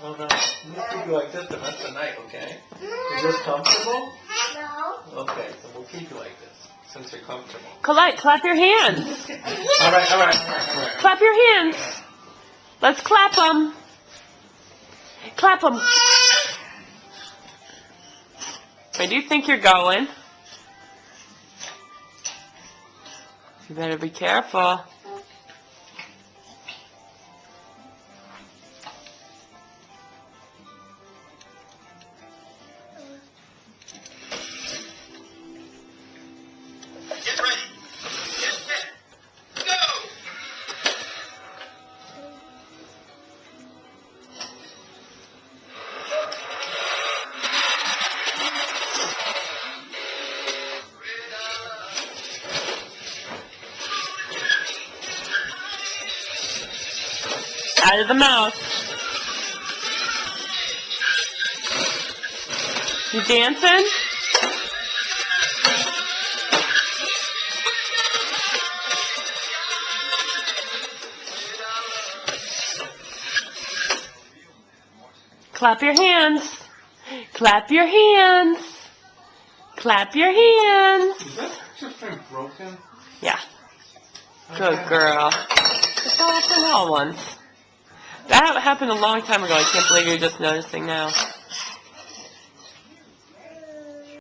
Oh no. I'm gonna keep you like this the rest of the night, okay? Is this comfortable? No. Okay, so we'll keep you like this since you're comfortable. Colette, clap your hands. Alright. Clap your hands. Let's clap them. Clap them. Where do you think you're going? You better be careful. Get ready. Get set. Go! Out of the mouth. You dancing? Clap your hands. Clap your hands. Clap your hands. Is that picture frame broken? Yeah. Good girl. It fell off the wall once. That happened a long time ago. I can't believe you're just noticing now.